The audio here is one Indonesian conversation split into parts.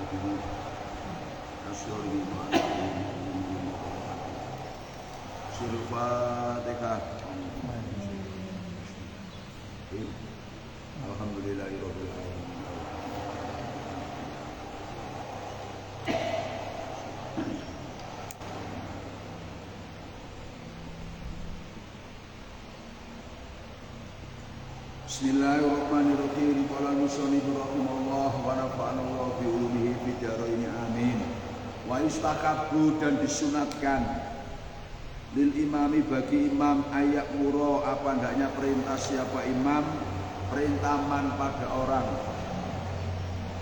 Al-Fatihah. Alhamdulillahirabbil alamin. Bismillahirrahmanirrahim. Qala musannif rahimahullah wa nafa'ana Allah bi ulumihi fid dharain amin. Wa istakabu dan disunatkan lil imami bagi imam ayak muro apa hendaknya perintah siapa imam perintah man pada orang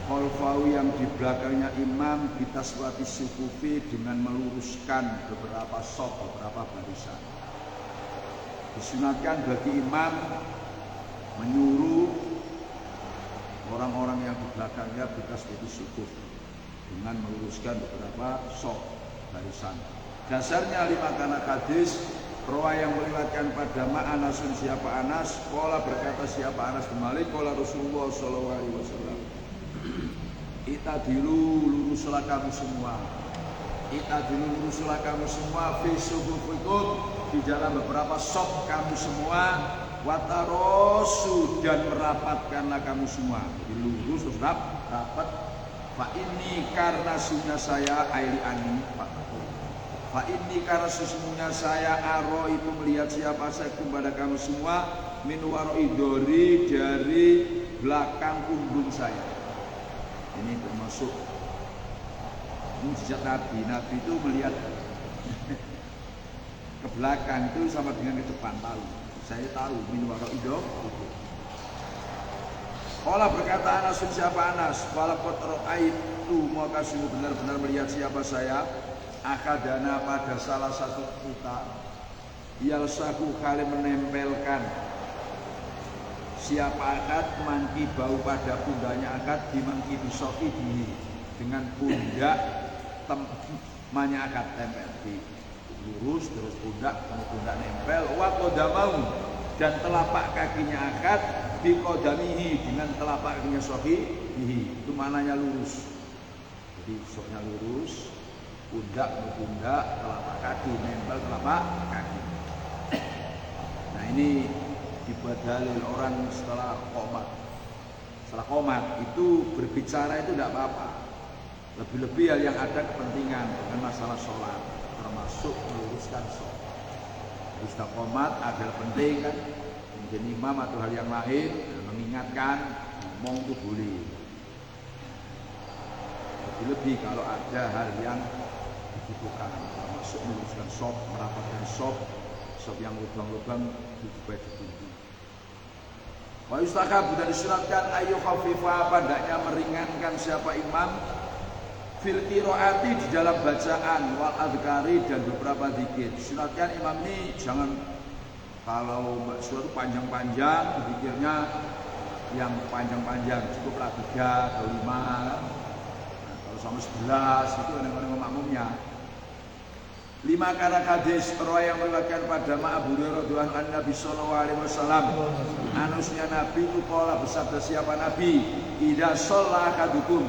khalfahu yang di belakangnya imam bitaswati sufufi dengan meluruskan beberapa saf beberapa barisan. Disunatkan bagi imam menyuruh orang-orang yang di belakangnya bitaswati sufuf dengan meluruskan beberapa saf barisan. Dasarnya lima kana hadis rawi yang meriwayatkan pada Anasun siapa Anas, qala berkata siapa Anas bin Malik, qala Rasulullah sallallahu alaihi wasallam. Itadilu luruslah kamu semua. Itadilu luruslah kamu semua fi sufufikum di dalam beberapa saf kamu semua, watarosu dan merapatkanlah kamu semua. Jadi lurus terus rapat. Fa ini karena sunnah saya aili ani Pak. Fa ini karena sesungguhnya saya aro itu melihat siapa saya kepada kamu semua min waroi dori dari belakang punggung saya. Ini termasuk mukjizat Nabi. Nabi itu melihat ke belakang itu sama dengan ke depan tahu. Saya tahu min waroi dori. Qala berkata Anas siapa Anas, wala itu maka sungguh benar-benar melihat siapa saya. Akadana pada salah satu kita yalsaku kali menempelkan siapa akad mangki bau pada pundaknya akad dimangki bisoki dengan pundak temannya akad tempel di lurus terus pundak nempel wakodamau dan telapak kakinya akad bikodamihi dengan telapak kakinya sohi itu mananya lurus jadi soknya lurus pundak, telapak kaki, nempel telapak kaki. Nah ini dibuat dalil orang setelah qomat. Setelah qomat itu berbicara itu tidak apa-apa. Lebih-lebih hal yang ada kepentingan dengan masalah sholat, termasuk meluruskan sholat. Jadi setelah qomat ada penting kan, menjadi imam atau hal yang lain, mengingatkan, ngomong itu boleh. Lebih-lebih kalau ada hal yang dibutuhkan, termasuk meluruskan sop, merapatkan sop yang lubang-lubang supaya ditutup. Wa yustahab dan disunatkan ayu khafifa hendaknya meringankan siapa imam fil qiraati di dalam bacaan wal adhkari dan beberapa zikir. Disunatkan imam ini jangan kalau suatu panjang-panjang zikirnya yang panjang-panjang cukuplah 3 atau 5. Sama 11 itu orang-orang makmumnya. 5 karena hadis rawi yang meriwayatkan pada Abu Hurairah radhiyallahu anhu Nabi sallallahu alaihi wasallam anusnya Nabi itu qala bersabda siapa Nabi idza shalla akadukum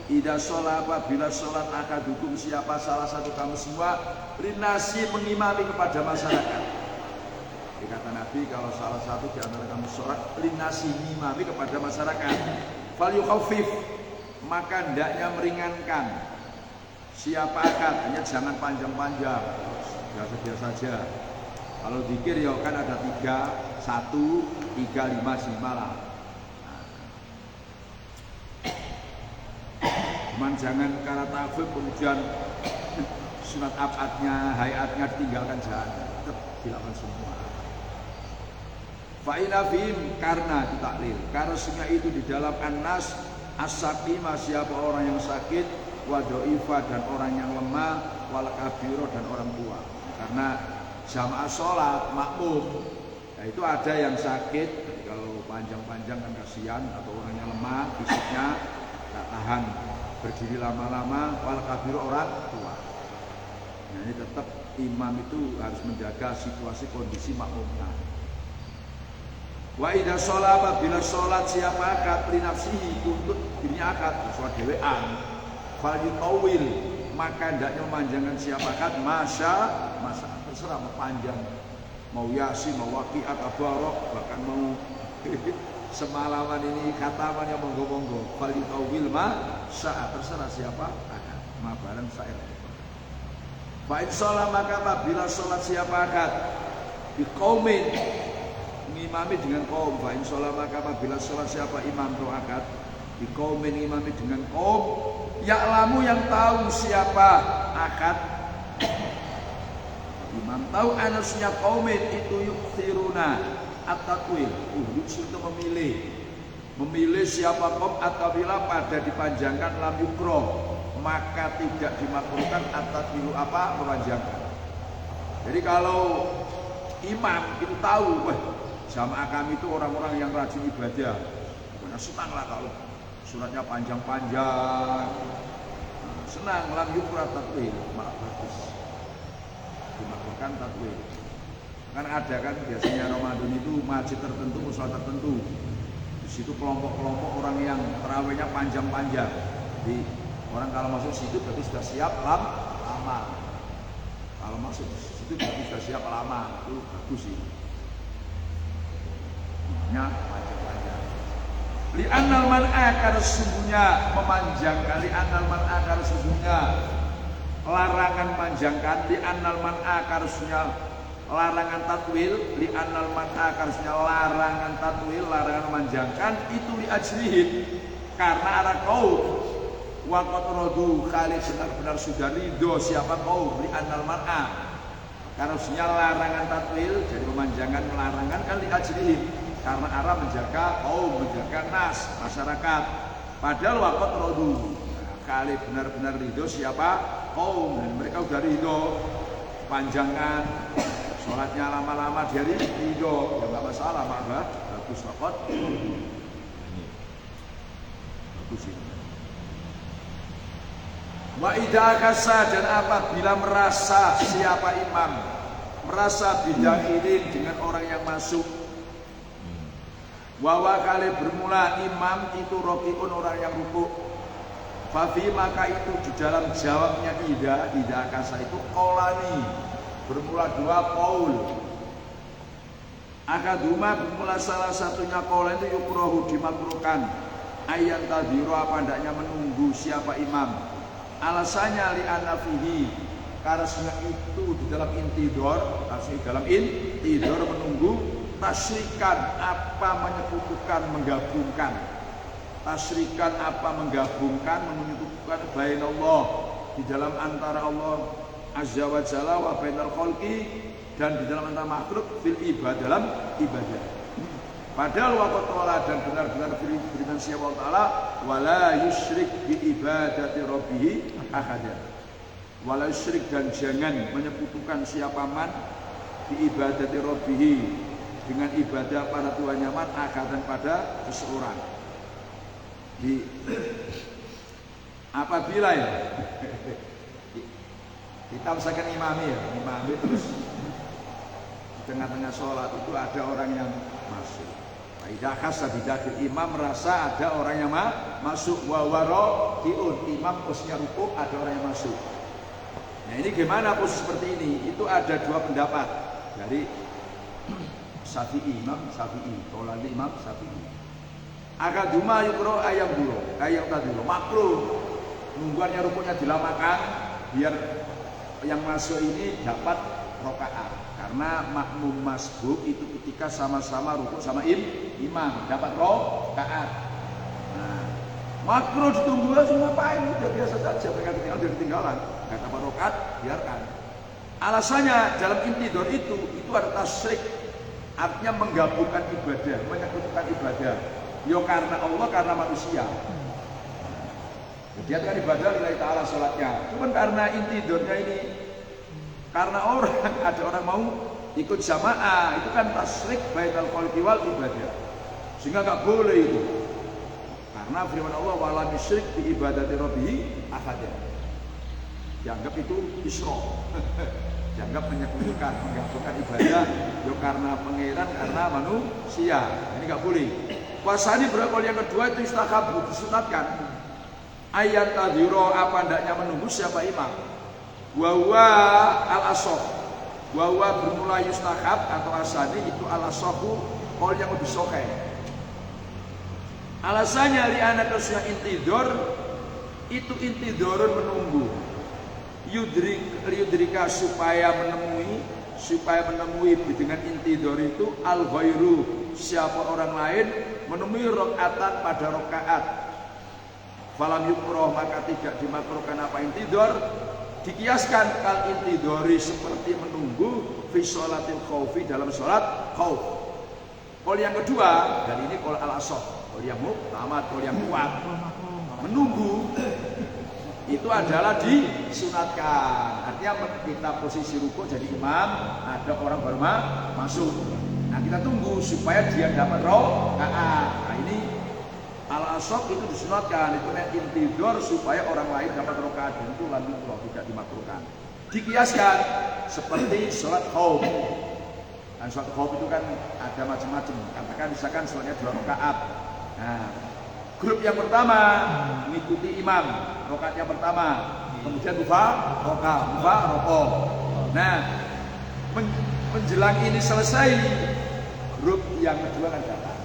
idza shalla apabila salat akadukum siapa salah satu kamu semua rinasi mengimami kepada masyarakat. Dikata Nabi kalau salah satu di antara kamu salat rinasi mengimami kepada masyarakat fal yukhaffif maka hendaknya meringankan siapa akad hanya jangan panjang-panjang biasa-biasa saja. Kalau zikir ya kan ada 3, 1, 3, 5, 5 lah. Cuman jangan karena ta'fif kemudian sunat abadnya, hayatnya ditinggalkan jangan, tetap dilakukan semua. Fa'ina fihim karena ditaklil karena sunnya itu di dalam An-Nas as-saqimah siapa orang yang sakit wadoifa dan orang yang lemah wal kabiro dan orang tua karena jamaah sholat makmum nah itu ada yang sakit jadi kalau panjang-panjang kan kasihan atau orang yang lemah fisiknya tak tahan berdiri lama-lama wal kabiro orang tua nah ini tetap imam itu harus menjaga situasi kondisi makmumnya. Wa idza sholata bila sholat siapa akad li nafsihi untuk dirinya akad sesuai dewean falyutawil, maka hendaknya memanjangkan siapa akad masa terserah mau panjang, mau yasin, mau waqiat, abarok, bahkan mau semalaman ini khataman yang monggo-monggo. Falyutawil masa terserah siapa akad mabaran sa'ir. Fa in shalah, maka apabila salat siapa akad di qaumin, ngimami dengan kaum. Fa in shalah, maka apabila salat siapa imam atau akad di qaumin, ngimami dengan kaum, ya'lamu, yang tahu siapa akad imam tahu anasnya qaumin itu yukthiruna at-tatwil, itu memilih siapa kaum atawila pada dipanjangkan, lam yukro, maka tidak dimakruhkan at-tatwilu apa memanjangkan. Jadi kalau imam itu tahu, wah jamaah kami itu orang-orang yang rajin ibadah, karena senang lah kalau suratnya panjang-panjang, senang, lam yukro at-tatwil, malah bagus dimakruhkan tatwil. Kan ada kan biasanya Ramadan itu masjid tertentu, musola tertentu, di situ kelompok-kelompok orang yang terawihnya panjang-panjang. Jadi orang kalau masuk situ berarti sudah siap lama. Kalau masuk situ berarti sudah siap lama, itu bagus sih. Nya panjang-panjang. Li'annal man'a, karena sesungguhnya memanjangkan, li'annal man'a, karena sesungguhnya larangan panjangkan, li'annal man'a, karena larangan tatwil, li'annal man'a, karena larangan tatwil, larangan memanjangkan itu li'ajrihin, karena ada kaum waqat rodu khalid, benar-benar sudah ridho siapa kaum, li'annal man'a, karena larangan tatwil, jadi memanjangkan, melarangan kan li'ajrihin, karena arah menjaga kaum, menjaga nas, masyarakat. Padahal waqat rodu khalid, benar-benar ridho siapa kaum, dan mereka sudah ridho panjangan sholatnya lama-lama, dia ridho, ya nggak masalah, maka bagus waqat rodu. Bagus ini. Wa idza kasa, dan apabila merasa siapa imam, merasa bidahilin dengan orang yang masuk, wawa kali bermula imam itu rokiun, orang yang rukuk, fafi, maka itu di dalam jawabnya idza kasa itu qaulani, bermula dua qaul. Akaduma, bermula salah satunya qaul itu yukrohu, dimakruhkan, ayan tadhiru, apa hendaknya menunggu siapa imam. Alasannya li'anna fihi, karena itu di dalam intidor, dalam intidor menunggu, tasrikan apa menyekutukan, menggabungkan, tasrikan apa menggabungkan, menyekutukan bain Allah, di dalam antara Allah azza wa jalla wa bainal khalqi, dan di dalam antara makhluk fil ibadah, dalam ibadah. Padahal waqat ta'ala, dan benar-benar firman siapa ta'ala, wala yusyrik bi ibadati rabbih ahada, wala yusyrik, dan jangan menyekutukan siapa man bi ibadati rabbih, dengan ibadah pada Tuhannya man, ahadan, pada seseorang. Di apabila ya kita misalkan imami terus di tengah-tengah sholat itu ada orang yang masuk, idza khassa bidakil, imam merasa ada orang yang masuk, wa waraqiun, imam posisinya rukuk, ada orang yang masuk. Nah ini gimana posisi seperti ini? Itu ada dua pendapat dari Syafi'i, Imam Syafi'i, qaulul Imam Syafi'i. Akaduma yukro ayam tadi makruh, nungguannya rukuknya dilamakan biar yang masuk ini dapat rokaat, karena makmum masbuk itu ketika sama-sama rukuk sama imam dapat rokaat. Nah, makruh ditunggu aja, ngapain, udah biasa saja, mereka ketinggalan, nggak dapat rokaat, biarkan. Alasannya dalam intidor itu ada tasrik, artinya menggabungkan ibadah, menyekutukan ibadah. Yo karena Allah, karena manusia. Dia kan ibadah lillahi ta'ala sholatnya, cuman karena intidornya ini, karena ada orang mau ikut jamaah, itu kan tasrik bainal khalqi wal ibadah, sehingga nggak boleh itu, karena firman Allah wala yusyrik bi ibadati rabbih ahada, dianggap itu isyraq. Dianggap menyekutukan, menggabungkan ibadah yo karena pangeran, karena manusia. Ini nggak boleh. Puasa ini berapa? Yang kedua itu istihab, disunatkan. ayat tadhiro apa ndaknya menunggu siapa imam. Wa al-asoh, wa bermula yustahab atau asani itu al-asohu qaul yang lebih sahih. Alasannya li anak sunnah intidor itu intidorun menunggu. Yudrika supaya menemui dengan intidor itu al-ghairu siapa orang lain menemui rakaatan pada rakaat. Falam yukroh maka tidak dimakruhkan apa intidor. Dikiaskan kal intidori seperti menunggu fi sholatil khaufi dalam sholat khauf. Kol yang kedua dan ini kol al-asoh, kol yang muktamad, kol yang kuat. Menunggu itu adalah disunatkan. Artinya kita posisi ruku jadi imam, ada orang baru masuk. Nah kita tunggu supaya dia dapat rakaat. Nah ini al-asok itu disunatkan, itu intidor supaya orang lain dapat rakaat dan itu lanjut tidak dimakruhkan. Dikiaskan seperti sholat khauf. Dan sholat khauf itu kan ada macam-macam. Katakan misalkan sholatnya 2 rakaat. Nah, grup yang pertama mengikuti imam, rakaat yang pertama, kemudian buka rokok. Nah, menjelang ini selesai, grup yang kedua kan datang.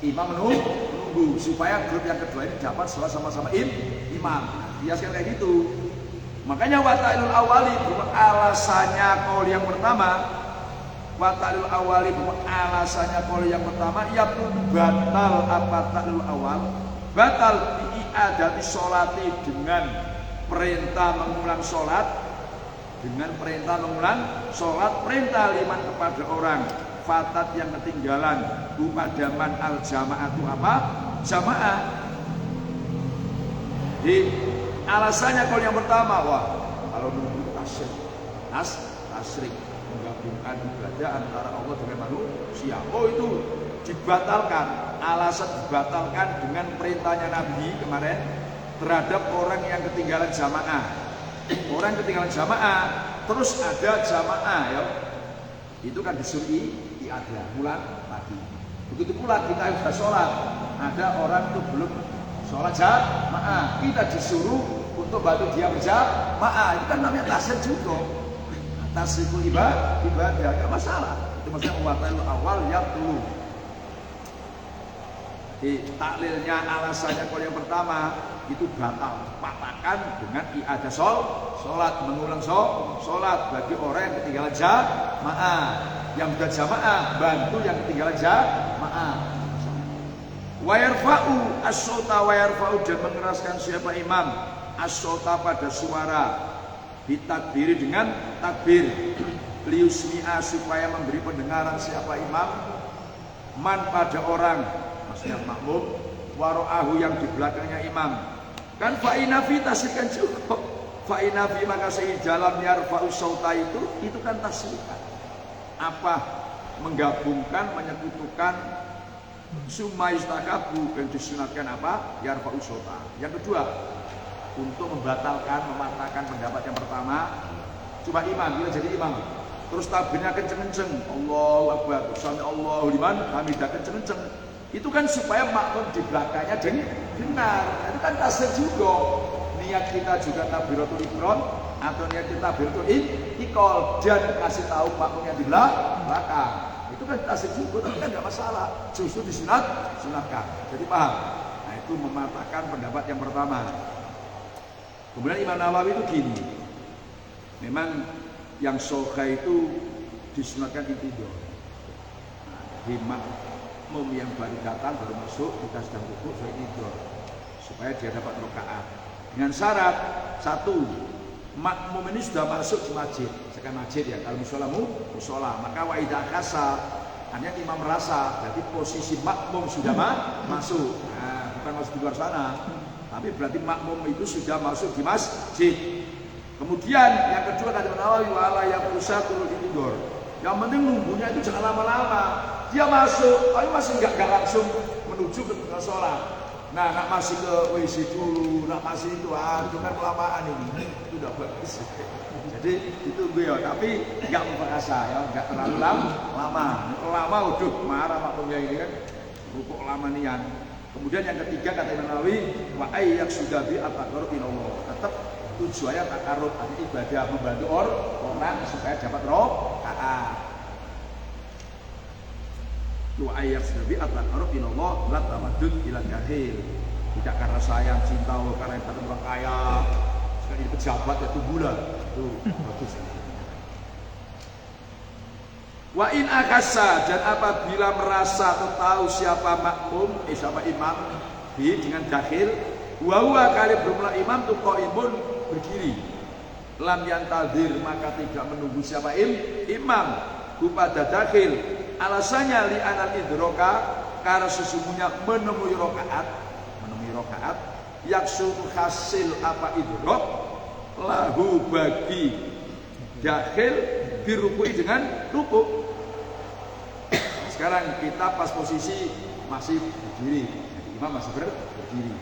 Imam menunggu supaya grup yang kedua ini dapat sholat sama-sama imam. Biasanya kayak gitu. Makanya wata'ilul awali alasannya kaul yang pertama. Wata'ilul awali alasannya kaul yang pertama. Ya batal apa ta'ilul awal? Batal diiadati sholati dengan perintah mengulang sholat. Dengan perintah mengulang sholat, perintah liman kepada orang fatat yang ketinggalan upadaman al jamaah itu apa? Jamaah. Di alasannya kalau yang pertama, wah kalau nunggu tasrik menggabungkan ibadah antara Allah dengan manusia, oh itu dibatalkan. Alasan dibatalkan dengan perintahnya Nabi kemarin terhadap orang yang ketinggalan jamaah. Orang ketinggalan jamaah terus ada jamaah ya. Itu kan disuruh ada mulai lagi. Begitu pula kita sudah sholat, ada orang itu belum sholat jamaah, kita disuruh untuk bantu dia berjamaah. Itu kan namanya tasir juga. Tasirul ibadah, gak masalah. Itu maksudnya watal awal yang dulu. Di taklilnya alasannya kalau yang pertama itu batal, patahkan dengan i'adah sholat, mengulang sholat bagi orang yang ketinggalan jamaah. Yang sudah jamaah bantu yang ketinggalan jamaah. Wa yarfa'u as-sauta wa yarfa'u dan mengeraskan siapa imam as-sauta pada suara ditakbiri dengan takbir liusmi'a supaya memberi pendengaran siapa imam man pada orang maksudnya makmum waro'ahu yang di belakangnya imam. Kan fa'inafi tasirkan cukup. Fa'inafi maka dalam yarfa'u sauta itu kan tasirkan. Apa menggabungkan, menyekutukan summa istakabu dan disunatkan apa? Yarfa'u sauta. Yang kedua, untuk membatalkan, mematahkan pendapat yang pertama, coba imam, kita jadi imam. Terus takbirnya kenceng-kenceng, Allahu Akbar, sami Allahu liman hamidah kenceng-kenceng. Itu kan supaya makmum di belakangnya dengar. Itu kan tasir juga. Niat kita juga takbiratul ihram atau niat kita takbiratul iqol dan kasih tahu makmumnya di belakang. Itu kan tasir juga, tapi kan enggak masalah. Justru disunatkan. Jadi paham? Nah, itu mematahkan pendapat yang pertama. Kemudian Imam Nawawi itu gini. Memang yang sahih itu disunatkan intidor. Di makmum yang baru datang baru masuk kita sedang rukuk sudah intidor supaya dia dapat rakaat. Dengan syarat satu, makmum ini sudah masuk di masjid. Sekarang masjid ya, kalau musola, maka wa idza khasa, hanya imam merasa, berarti posisi makmum sudah masuk. Nah, bukan masuk di luar sana. Tapi berarti makmum itu sudah masuk di masjid. Kemudian yang kedua kata Nawawi wala yang berusaha turun tidur. Yang penting nunggunya itu jangan lama-lama. Dia masuk, tapi masih nggak langsung menuju ke sholat. Nah, nak masih ke WC dulu, nak masih itu kan kelamaan ini. Itu udah bagus. Jadi itu gue ya, tapi nggak memperkasa ya, nggak terlalu lama. Lama udah marah makmumnya ini kan. Rukuk lama nian. Kemudian yang ketiga kata Imam Nawawi, wa ayyak sudah bi at-taqarrub ilallah. Tetap tujuannya takarrub, artinya ibadah membantu orang supaya dapat rakaat. Wa ayyak sudah bi at-taqarrub ilallah la tamaddud ila dakhil. Tidak karena sayang, cinta, karena itu orang kaya, sekali pejabat ya tunggulah. Itu bagus. Wa in akasa, dan apabila merasa atau tahu siapa makmum, siapa imam, dengan dakhil, wa huwa kali bermula imam tu qaimun berdiri. Lam yantadir, maka tidak menunggu siapa imam kepada dakhil. Alasannya li anal idroka, karena sesungguhnya menemui rakaat yaksul hasil apa idrok lahu bagi dakhil dirukui dengan rukuk. Sekarang kita pas posisi masih berdiri, jadi imam masih berdiri.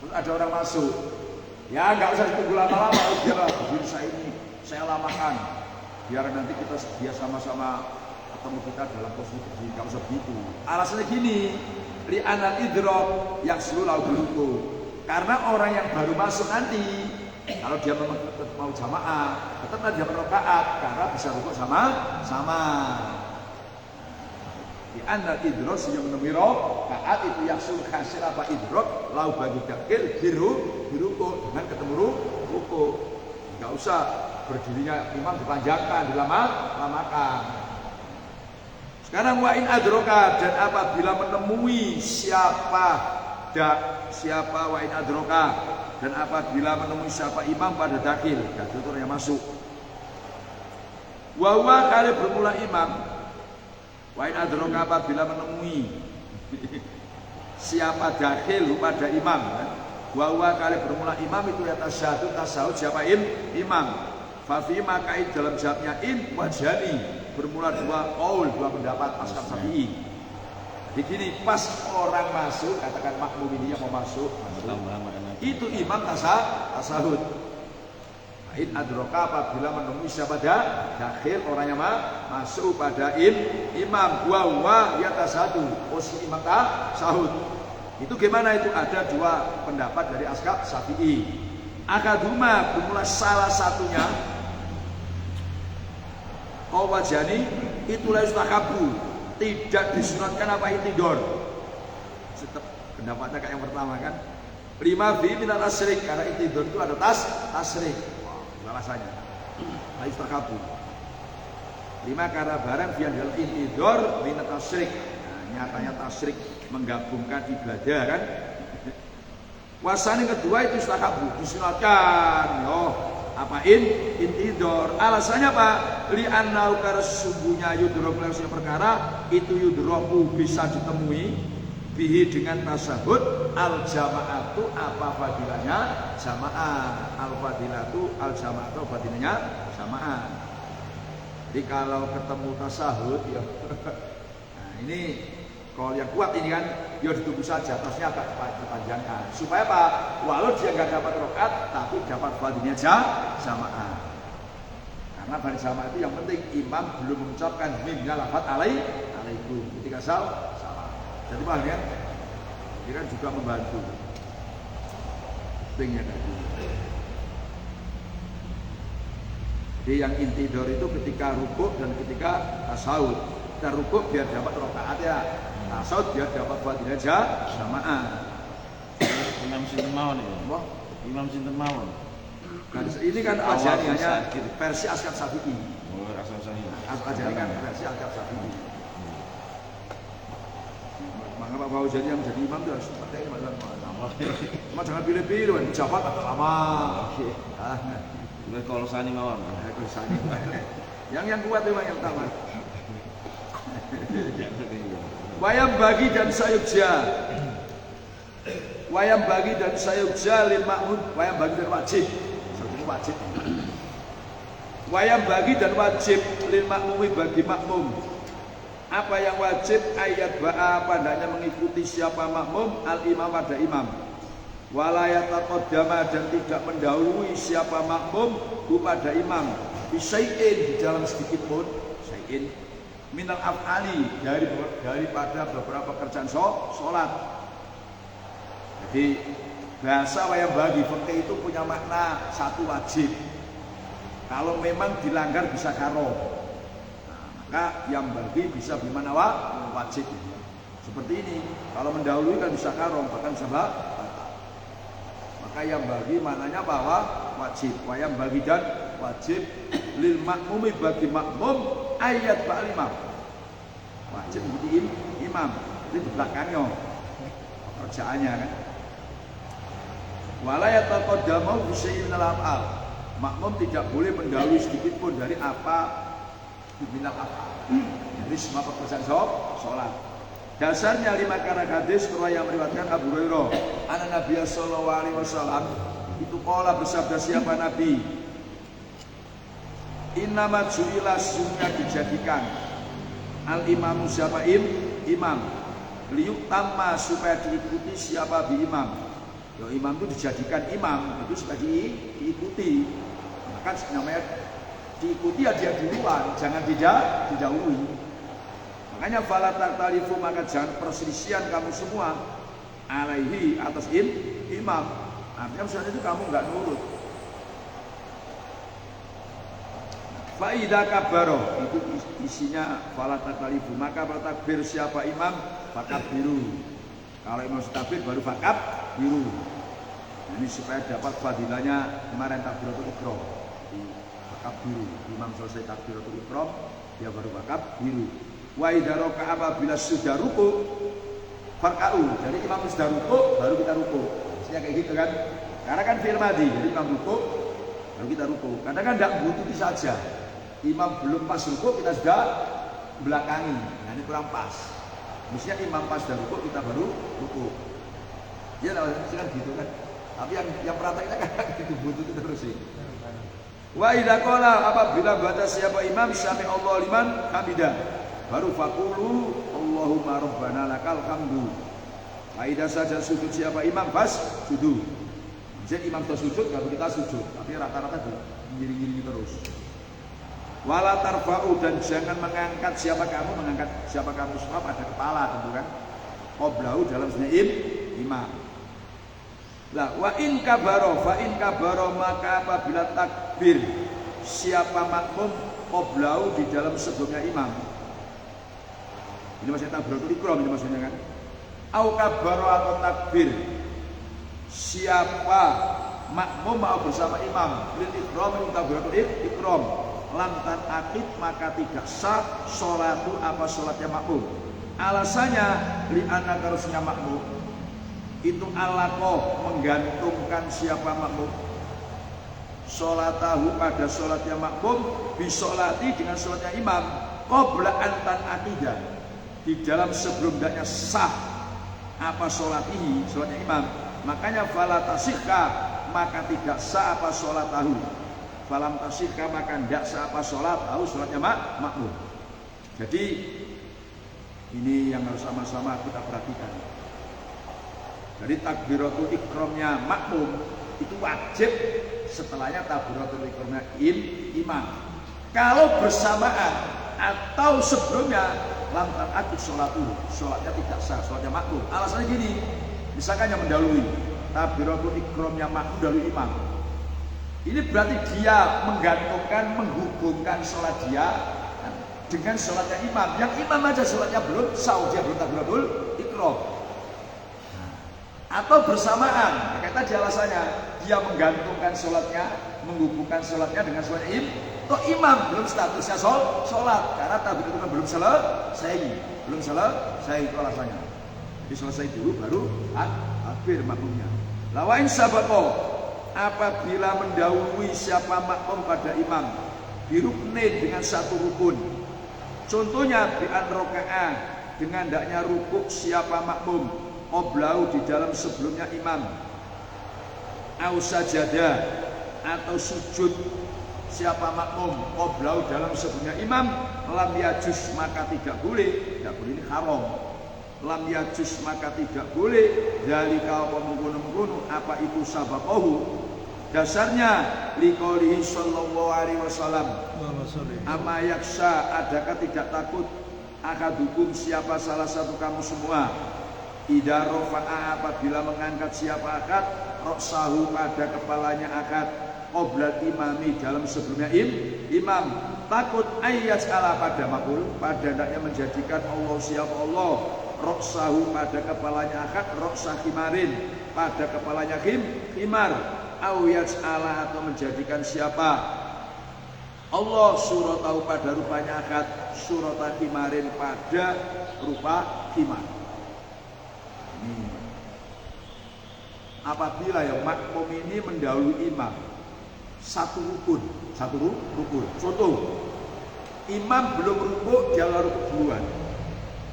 Terus ada orang masuk, ya nggak usah ditunggu lama-lama, biarlah berdiri saya lamakan, biar nanti dia sama-sama ketemu kita dalam posisi berdiri, nggak usah begitu. Alasannya gini, li anal idrok yang selalu beruku, karena orang yang baru masuk nanti kalau dia memang mau jamaah tetap dia rakaat karena bisa rukuk sama. Di anal idrok yang menemui rakaat itu yang hasil apa idrok lau bagi dakil biruku dengan ketemu ruku. Nggak usah berdirinya imam dipanjangkan, dilamakan. Sekarang wa in adroka, dan apabila menemui siapa wa in adroka, dan apabila menemui siapa imam pada dakil itu orang yang masuk. Wa huwa kali bermula imam, wa in adroka apabila menemui siapa dakil pada imam, wa huwa kali bermula imam itu ya tasahud siapa imam. Fa fi maka dalam jawabnya wajani bermula dua pendapat ashab Syafi'i. Jadi gini, pas orang masuk, katakan makmum ini yang mau masuk, itu imam tasahud. In adroka apabila menemui siapa dakhil orang yang masuk pada imam wa ya tasahud, posisi imam tasahud. Itu gimana itu? Ada dua pendapat dari ashab Syafi'i. Akaduma bermula salah satunya wajani itulah istakabu, tidak disunatkan apa intidor. Tetap pendapatnya kayak yang pertama kan. 5 minat tasrik, karena intidor itu ada tasrik. Wow, alasannya. Istakabu. 5 karena barang biar dalam intidor minat tasrik. Nah, nyatanya tasrik menggabungkan ibadah kan. Wasani kedua itu istakabu, disunatkan. Apa intidor? Alasannya apa? Li'annau karena sesungguhnya yudrok langsung perkara itu yudroku bisa ditemui bihi dengan tasahud al jamaatu apa fadilahnya jamaah, al fadilatu al jamaatu fadilahnya jamaah. Jadi kalau ketemu tasahud ya nah ini kalau yang kuat ini kan ya ditunggu saja, tasnya agak dipanjangkan supaya apa? Walau dia nggak dapat rakaat tapi dapat fadilahnya jamaah. Karena pada jamaah itu yang penting imam belum mengucapkan mimnya lafaz alaikum ketika salam. Jadi bagian dia kan juga membantu. Pentingnya tadi. Jadi yang intidor itu ketika rukuk dan ketika tasawuf. Kita rukuk biar dapat rakaat ya. Tasawuf biar dapat fadilah jamaah. Imam sinten mawon ya. Imam sinten mawon. Ini kan ajarannya versi ashab Syafi'i. Oh, ashab Syafi'i. Ajaran kan versi ashab Syafi'i. Maka Pak Fauzan yang jadi imam itu harus seperti ini Cuma jangan pilih-pilih, jabat lama. Oke. Kalau sani mawon. Yang kuat memang yang utama. Wayam bagi dan sayukja. Wayam bagi dan sayukja lil makmum. Wayam bagi dan wajib. Wajib. Wayam bagi dan wajib lil makmumi bagi makmum. Apa yang wajib? Ayat ba'a padanya mengikuti siapa makmum al imam pada imam. Walayataqaddama dan tidak mendahului siapa makmum pada imam. Bisyai'in di dalam sedikit pun syai'in minal af'ali daripada beberapa kerjaan sholat. Di bahasa wayang bagi fikih itu punya makna satu wajib. Kalau memang dilanggar bisa karo. Nah, maka yang bagi bisa bermakna wajib. Seperti ini, kalau mendahului kan bisa karo, bahkan bisa batal. Maka yang bagi maknanya bahwa wajib. Wayang bagi dan wajib lil makmumi bagi makmum ayat ba'limam. Wajib menjadi imam. Itu di belakangnya pekerjaannya kan. Wala yataqaddamu bi syai'in al-af'al. Makmum tidak boleh mendahului sedikit pun dari apa minal af'al. Jadi semua pekerjaan sholat. Dasarnya 5 karena hadis yang meriwayatkan Abu Hurairah, anak Nabi sallallahu alaihi wasallam itu qala bersabda siapa Nabi? Innama ju'ila sunnah dijadikan al-imamu siapa imam liyuk tamma supaya diikuti siapa bi imam. Ya imam itu dijadikan imam itu supaya diikuti. Maka namanya diikuti ya dia duluan, jangan didahului. Makanya fala tartalifu, maka jangan perselisihan kamu semua alaihi atas imam. Artinya misalnya itu kamu enggak nurut. Faidah kabaro itu isinya fala tartalifu, maka bertakbir siapa imam fakabbiru. Kalau imam takbir baru fakabbiru. Ini supaya dapat fadilahnya kemarin takbiratul ihram. Fakabbiru, imam selesai takbiratul ihram dia baru fakabbiru. Wa idza raka'a apabila sudah ruku farka'u. Jadi imam sudah ruku baru kita ruku. Maksudnya kayak gitu kan. Karena kan fi'il madhi, jadi imam ruku baru kita ruku. Kadang kan enggak butuh saja. Imam belum pas ruku kita sudah belakangi. Nah ini kurang pas. Mestinya imam pas sudah ruku kita baru ruku. Ya kan gitu kan. Tapi yang praktek kita kan gitu butuh terus sih. Wa idza qala apabila baca siapa imam sami Allah liman hamidah. Baru fakulu Allahumma rabbana lakal hamdu. Faidah saja sujud siapa imam pas sujud. Jadi imam sudah sujud baru kita sujud. Tapi rata-rata giring-giring terus. Wala tarfa'u, dan jangan mengangkat siapa kamu semua pada kepala tentu kan. Qoblahu dalam sunnaim imam. Lah wa in kabaro fa in kabaro, maka apabila takbir siapa makmum qoblahu di dalam sebelumnya imam. Ini maksudnya takbiratul ihram ini maksudnya kan. Au kabaro atau takbir siapa makmum mau bersama imam lil ihram min takbiratul ihram lantan akid, maka tidak sah sholatu apa sholatnya makmum. Alasannya li'anna karusnya makmum itu alaqoh menggantungkan siapa makmum sholatahu pada sholatnya makmum bisolati dengan sholatnya imam qabla antan akidah, di dalam sebelum tidaknya sah apa sholatihi sholatnya imam. Makanya fala tasihka, maka tidak sah apa sholatahu. Falam tasihka, maka tidak sah apa sholatahu sholatnya makmum. Jadi ini yang harus sama-sama kita perhatikan. Jadi takbiratul ihramnya makmum itu wajib setelahnya takbiratul ihramnya imam. Kalau bersamaan atau sebelumnya lantan akid sholatnya tidak sah, sholatnya makmum. Alasannya gini, misalkan yang mendahului takbiratul ihramnya makmum dahulu imam. Ini berarti dia menghubungkan sholat dia dengan sholatnya imam. Yang imam aja sholatnya belum sah, dia belum takbiratul ihram. Atau bersamaan, kayak tadi alasannya dia menggantungkan sholatnya, menghubungkan sholatnya dengan sholatnya imam belum statusnya sholat karena takbiratul ihram belum selesai itu alasannya. Jadi selesai dulu baru takbir makmumnya. Lawain sabaqo, apabila mendahului siapa makmum pada imam biruknin dengan satu rukun. Contohnya bi an rakaah, dengan hendaknya rukuk siapa makmum qoblahu di dalam sebelumnya imam. Au sajadah, atau sujud siapa makmum qoblahu dalam sebelumnya imam. Lam yajuz, maka tidak boleh ini haram. Lam yajuz, maka tidak boleh zalika mengkono-mengkono apa itu sabaqahu. Dasarnya liqaulihi sallallahu alaihi wasallam, ama yaksha, adakah tidak takut akadukum siapa salah satu kamu semua Idza rafa'a apabila mengangkat siapa akad ra'sahu pada kepalanya akad qoblal imami dalam sebelumnya imam takut ayat ala pada makul pada hendaknya menjadikan Allah siapa Allah ra'sahu pada kepalanya akad ra'sa khimarin pada kepalanya khimar au yaj'ala atau menjadikan siapa Allah suratahu pada rupanya akad surata khimarin pada rupa khimar. Apabila ya makmum ini mendahului imam satu rukun. Contoh, imam belum rukuk dia rukuk duluan.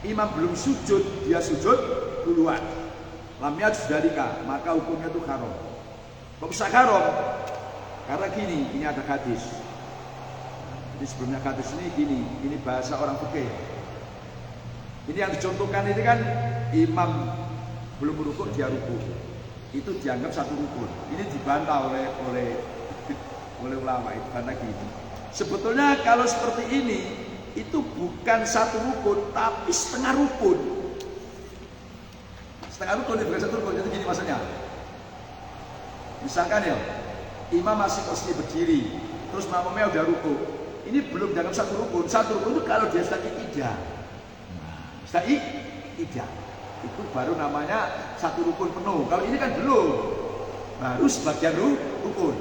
Imam belum sujud dia sujud duluan. Lam yajdarika, maka hukumnya itu haram. Kok bisa haram? Karena gini, ini ada hadis. Jadi sebelumnya hadis ini bahasa orang fikih. Ini yang dicontohkan ini kan imam belum rukuk dia rukuk. Itu dianggap satu rukun. Ini dibantah oleh ulama itu karena gini. Sebetulnya kalau seperti ini itu bukan satu rukun tapi setengah rukun. Setengah rukun itu bukan satu rukun. Jadi gini maksudnya. Misalkan ya, imam masih posisi berdiri, terus makmumnya udah rukuk. Ini belum dianggap satu rukun. Satu rukun itu kalau dia sudah iqtidah. Sudah iqtidah. Itu baru namanya satu rukun penuh. Kalau ini kan belum, baru sebagian rukun.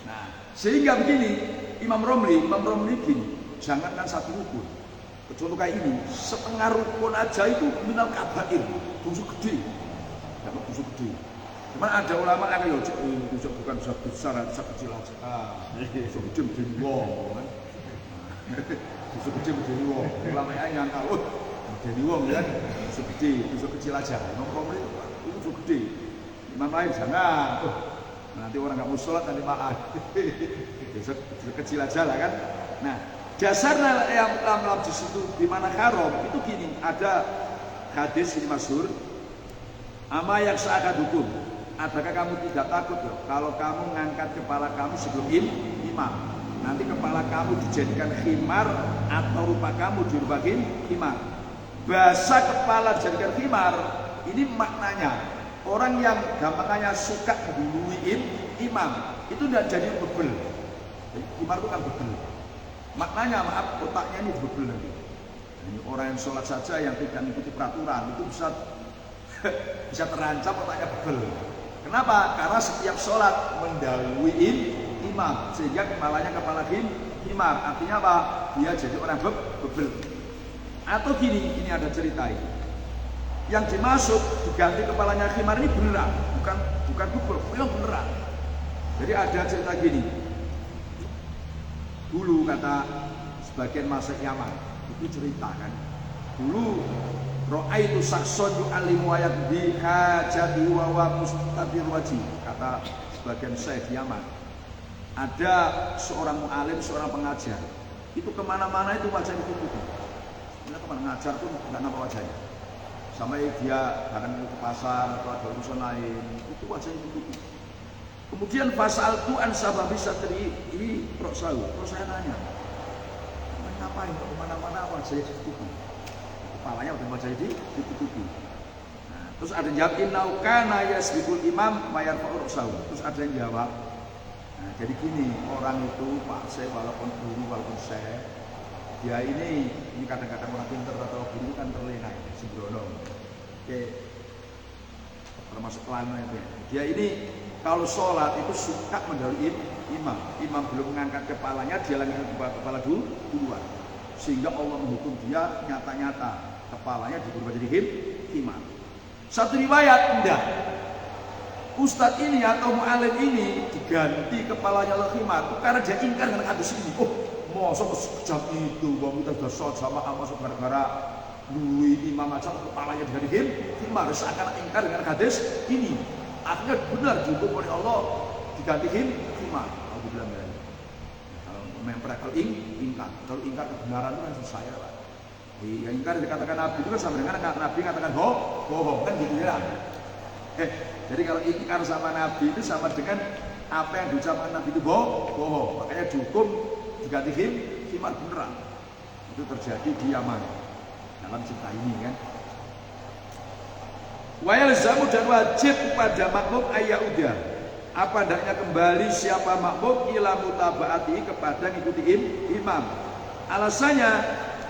Nah, sehingga begini, Imam Romli gini, jangankan satu rukun. Contoh kayak ini, setengah rukun aja itu minal kabair, dosa gede. Dapat dosa gede. Cuman ada ulama yang dosa bukan dosa besar, dosa kecil aja. Dosa gede menjadi wong, kan? Dosa gede menjadi wong. Ulama yang tahu. Jadi wong kan dosa kecil aja. Imam Romli itu dosa gede. Imam lain jangan. Nanti orang nggak mau sholat nanti maaf. Dosa kecil aja lah kan. Nah, dasarnya yang dalam di situ di mana haram itu gini. Ada hadis ini masyhur. Ama yang seakan hukum. Adakah kamu tidak takut loh kalau kamu ngangkat kepala kamu sebelum imam? Nanti kepala kamu dijadikan khimar atau rupa kamu dirubah khimar. Bahasa kepala dijadikan khimar ini maknanya orang yang gampangannya suka didului imam itu tidak jadi bebel. Khimar itu kan bebel. Maknanya maaf otaknya ini bebel nanti. Ini orang yang sholat saja yang tidak mengikuti peraturan itu bisa terancam otaknya bebel. Kenapa? Karena setiap sholat mendahului imam sehingga kepalanya kepala khimar. Artinya apa? Dia jadi orang bebel. Atau gini, ini ada cerita ini. Yang dimaksud diganti kepalanya khimar ini beneran, bukan bubur, memang beneran. Jadi ada cerita gini. Dulu kata sebagian masyayikh Yaman, itu cerita kan. Dulu ra'aitu sakson yu'allimu ayat bi hajati wa mustatir wajib. Kata sebagian syekh Yaman. Ada seorang mu'alim, seorang pengajar. Itu kemana-mana itu wajahnya ditutupi. Dia kemana ngajar pun nggak nampak wajahnya. Sampai dia bahkan ke pasar atau ada urusan lain, itu wajahnya ditutupi. Kemudian pasal tuan sahabat bisa ini roksahu. Terus saya nanya, ngapain kemana-mana wajahnya ditutupi? Kepalanya udah wajahnya ditutupi. Nah, terus ada yang jawab innau kana yasbiqul imam mayar roksahu. Terus ada yang jawab, nah, jadi gini orang itu pak saya walaupun guru walaupun saya dia ini kadang-kadang orang pinter atau guru kan terlena ya, sembrono. Oke, termasuk pelana itu. Dia ini kalau sholat itu suka mendahului imam. Imam belum mengangkat kepalanya, dia lagi kepala duluan. Sehingga Allah menghukum dia nyata-nyata kepalanya diubah jadi imam. Satu riwayat enggak. Ustadz ini atau mu'alim ini diganti kepalanya oleh khimar itu karena dia ingkar dengan hadis ini. Oh, masa sekejam itu bahwa kita sudah sholat sama masuk gara-gara dulu imam aja kepalanya diganti khimar. Seakan ingkar dengan hadis ini. Akhirnya benar dihukum oleh Allah diganti khimar. Aku bilang ya. Kalau memperoleh kalau ingkar kebenaran itu kan susah ya Pak. Yang ingkar dikatakan Nabi itu kan sama dengan Nabi katakan bohong kan gitu ya. Jadi kalau ingkar sama Nabi itu sama dengan apa yang diucapkan Nabi itu bohong. Makanya dihukum diganti khimar beneran. Itu terjadi di Yaman dalam cerita ini kan. Wa yalzamu dan wajib pada makmum ayyauda, apa hendaknya kembali siapa makmum ila mutabaati kepada ngikuti imam. Alasannya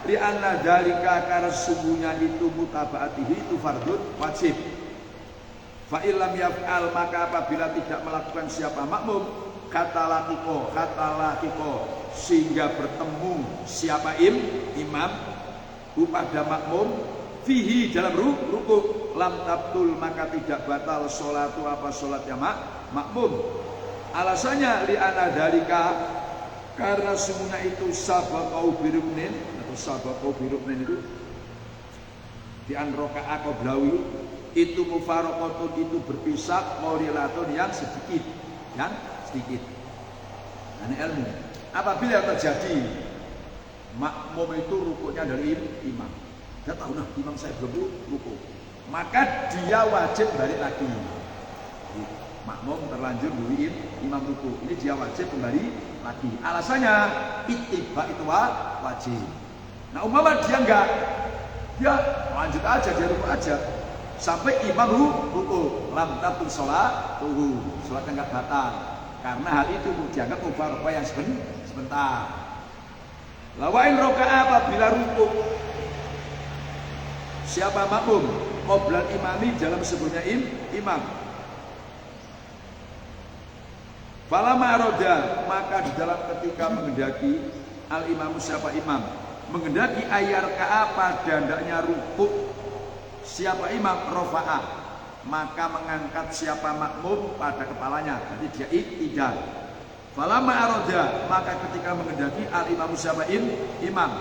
li'anna dzalika karena sungguhnya itu mutabaatihi itu fardun wajib. Fa illam yaf'al maka apabila tidak melakukan siapa makmum kata lakiko sehingga bertemu siapa imam pada makmum fihi dalam ruku lam tabtul maka tidak batal sholatu apa sholatnya makmum. Alasannya li'ana dalika karena semuanya itu sabaqau biruknin atau sabaqau biruknin itu di an raka'a qablawi itu mufaraqatun itu berpisah maulilatun yang sedikit ini ilmu. Apabila terjadi makmum itu rukuknya dari imam, dia tahu nah imam saya belum ruku, maka dia wajib balik lagi. Makmum terlanjur dulu imam ruku, ini dia wajib kembali lagi. Alasannya ittiba itu wajib. Nah umpama dia enggak, dia lanjut aja, dia ruku aja sampai imam ruku, lam tabtul sholatnya enggak batal karena hal itu dianggap mufaraqah yang sebentar. Lawain raka'a apabila ruku siapa makmum qoblal imami dalam sebelumnya imam. Falamma roda maka di dalam ketika mengendaki al imamu siapa imam mengendaki ayar ka'a pada hendaknya ruku siapa imam rofa'ah maka mengangkat siapa makmum pada kepalanya, jadi dia iktidal. Falamma aroda maka ketika mengendaki al imamu siapa imam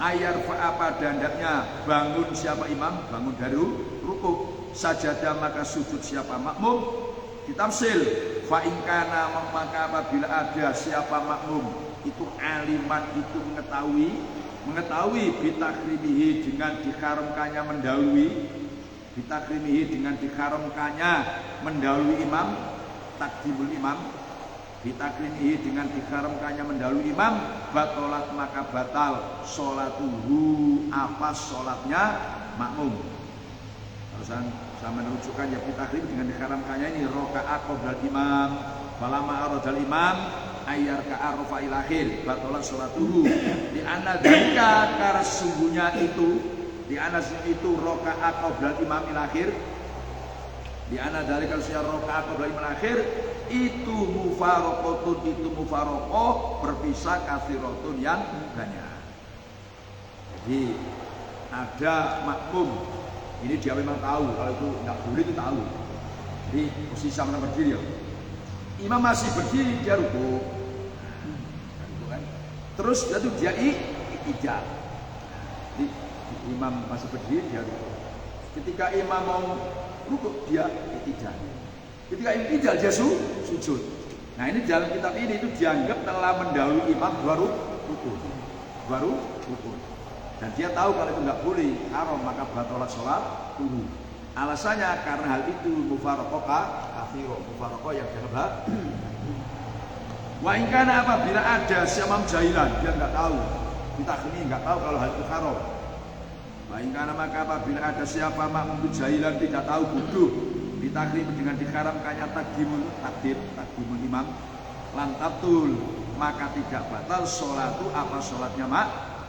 ayar fa'a pada hendaknya bangun siapa imam bangun dari ruku sajadah maka sujud siapa makmum. Ditafsir fa in kana maka apabila ada siapa makmum itu aliman itu mengetahui bitakrimihi dengan diharamkannya mendahului imam takdimul imam bitakrimihi dengan diharamkannya mendahului imam batolat maka batal sholatuhu apa sholatnya makmum. Harusan sama menunjukkan ya bitakrim dengan diharamkannya ini raka'a qoblal imam falamma aradal imam ayyar ka'a rafa'il akhir batolat sholatuhu di anna dzalika karena sungguhnya itu raka'a qoblal imam akhir di anna dzalika raka'a qoblal imam akhir itu mufaraqah berpisah katsiratun yang banyak. Jadi ada makmum ini dia memang tahu kalau itu tidak boleh itu tahu. Jadi posisi sama berdiri ya. Imam masih berdiri dia ruku. Terus dia iktidal. Jadi imam masih berdiri dia ruku. Ketika imam mau ruku dia iktidal. Ketika iktidal dia sujud. Nah ini dalam kitab ini itu dianggap telah mendahului imam baru ruku. Dan dia tahu kalau itu nggak boleh haram maka batalat sholat dulu. Alasannya karena hal itu mufaraqah katsiro mufaraqah yang dianggap. Wa in kana apabila ada siapa jahilan dia nggak tahu kita ini nggak tahu kalau hal itu haram. Wa in kana maka apabila ada siapa makmum jahilan tidak tahu bodoh ditakrim dengan diharamkannya takdimul imam lantabtul maka tidak batal sholatu apa sholatnya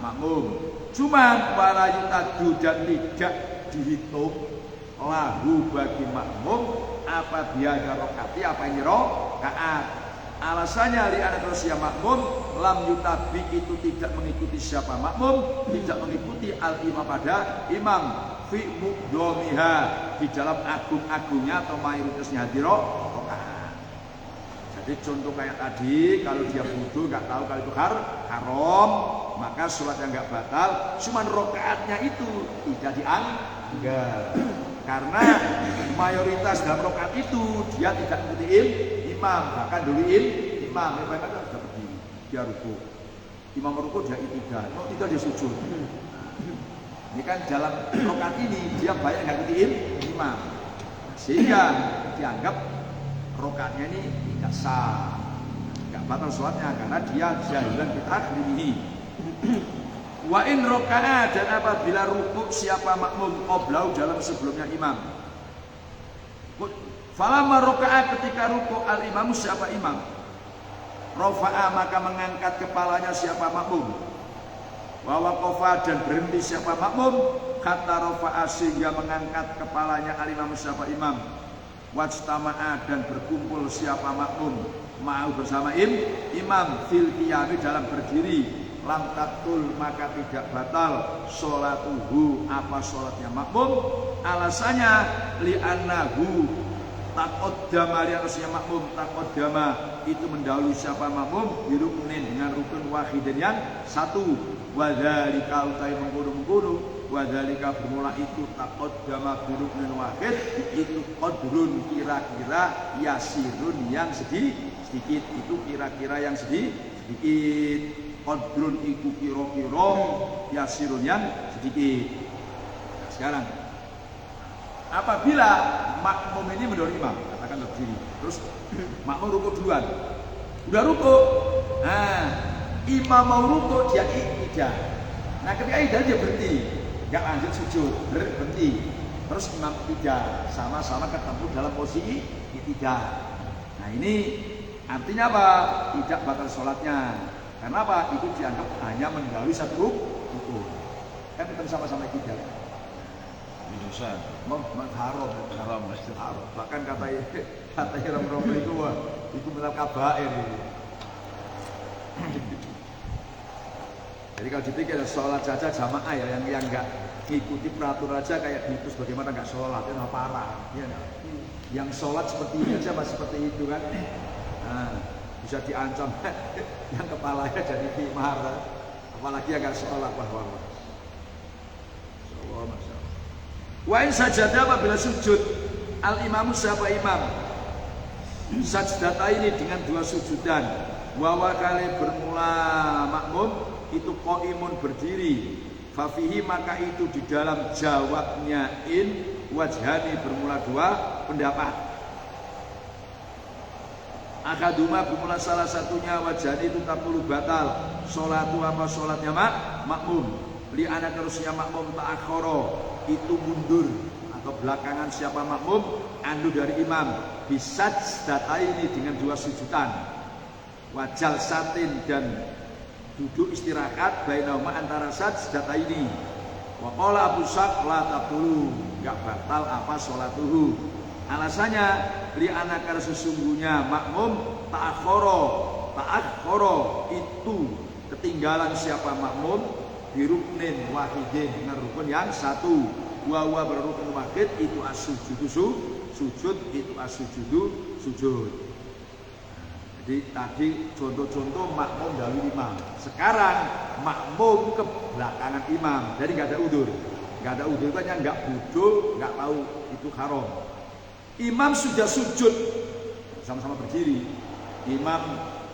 makmum. Cuman wala yutadu dan tidak dihitung lahu bagi makmum apa biada rakaati apa ini rakaat. Alasannya li'anna terusnya makmum lam yutabi itu tidak mengikuti siapa makmum tidak mengikuti al imam pada imam fi muqdomiha di dalam agung-agungnya atau mayoritasnya hadiro rakaat. Jadi contoh kayak tadi kalau dia bodoh nggak tahu kalau itu haram maka sholatnya nggak batal, cuman rokaatnya itu tidak dianggap karena mayoritas dalam rokaat itu dia tidak mengikuti imam, bahkan dulu imam kan sudah berdiri, dia ruku, imam ruku dia iktidal, tidak dia sujud. Ini kan dalam rokaat ini dia banyak nggak mengikuti imam, sehingga dianggap rokaatnya ini tidak sah, nggak batal sholatnya karena dia jahilan bitakrimihi. Wa in roka'a, dan apabila rukuk siapa makmum qoblau dalam sebelumnya imam. Falamma roka'a, ketika rukuk al imamu siapa imam, rofa'a maka mengangkat kepalanya siapa makmum. Wa waqafa, dan berhenti siapa makmum, kata rofa'a sehingga mengangkat kepalanya al imamu siapa imam. Wajtama'a, dan berkumpul siapa makmum mau bersama imam fil qiyami dalam berdiri, lam tatul maka tidak batal sholatuhu apa sholatnya makmum. Alasannya li'annahu taqaddama, li'annahu makmum taqaddama itu mendahului siapa makmum birukunin dengan rukun wahidin yang satu. Wadzalika utai mengkono-mengkono, wadzalika bermula itu taqaddama birukunin wahid itu qadrun kira-kira yasirun yang sedikit, itu kira-kira yang sedikit. Qadrun iku kira-kira yasirun yang sedikit. Nah, sekarang apabila makmum ini mendahului imam, katakan berdiri, terus makmum rukuk duluan, udah rukuk, nah imam mau rukuk dia iktidal. Nah ketika iktidal dia berhenti, nggak lanjut sujud, berhenti, terus imam iktidal, sama-sama ketemu dalam posisi iktidal. Nah ini artinya apa? Tidak batal sholatnya. Karena apa? Itu dianggap hanya mendahului satu rukun. Kan kita sama-sama iktidal. Dosa. Haram. Haram. Bahkan kata Romo itu wah, itu mental kabair. Jadi kalau dipikir sholat saja jamaah ya, yang nggak ngikuti peraturan aja kayak gitu, bagaimana nggak sholat? Itu parah. Ya, yang sholat seperti ini aja masih seperti itu kan? Nah, bisa diancam yang kepalanya jadi himar, apalagi yang nggak sholat. Wah. Wa in sajadah, apabila sujud al imamu siapa imam, sajdata ini dengan dua sujudan, wa kali bermula makmum itu qaimun berdiri, fafihi maka itu di dalam jawabnya in wajhani bermula dua pendapat. Akaduma bermula salah satunya wajhani itu tabulu batal sholatu apa sholatnya makmum, li anak terusnya makmum ta'akhoro itu mundur atau belakangan siapa makmum andu dari imam, bisa data ini dengan dua sujudan, wajal satin dan duduk istirahat bainahuma antara sajdata ini. Wa qala Abu Sak la tabulu, enggak batal apa sholatuhu. Alasannya li anakar sesungguhnya makmum ta'akhoro itu ketinggalan siapa makmum biruknin wahidin dengan rukun yang satu. Wa berrukun wahid itu as-sujudu sujud, itu as-sujudu sujud. Jadi tadi contoh-contoh makmum dahulu imam. Sekarang makmum ke belakangan imam. Jadi nggak ada udur. Nggak ada udur itu hanya nggak bodoh, nggak tahu itu haram. Imam sudah sujud, sama-sama berdiri. Imam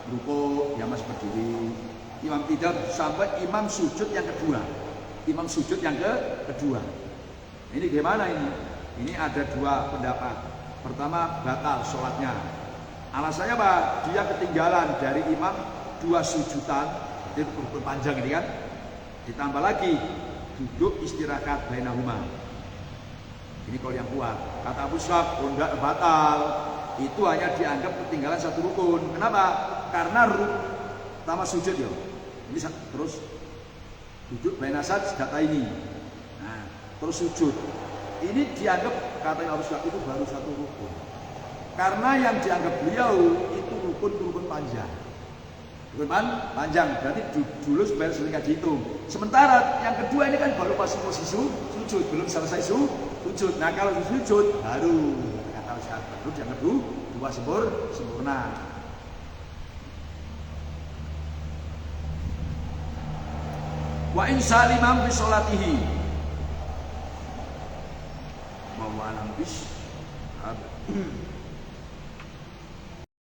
rukuk, ya masih berdiri. Imam tidak sampai imam sujud yang kedua. Imam sujud yang kedua. Ini gimana ini? Ini ada dua pendapat. Pertama batal sholatnya. Alasannya apa? Dia ketinggalan dari imam dua sujudan, itu rukun panjang ini kan. Ditambah lagi duduk istirahat bainahuma. Ini kalau yang kuat. Kata Abu Shaf, enggak batal. Itu hanya dianggap ketinggalan satu rukun. Kenapa? Karena pertama sujud ya. Ini terus duduk bainasat data ini. Nah, terus sujud. Ini dianggap kata Abu Shaf itu baru satu rukun. Karena yang dianggap beliau itu rukun panjang. Rukun panjang, berarti dulu sebenarnya sering dihitung. Sementara yang kedua ini kan baru pas posisi sujud, belum selesai sujud. Nah kalau sujud baru kata Ustaz, baru dianggap dua sempurna. Wa in salimam bi sholatihi. Wa alam bis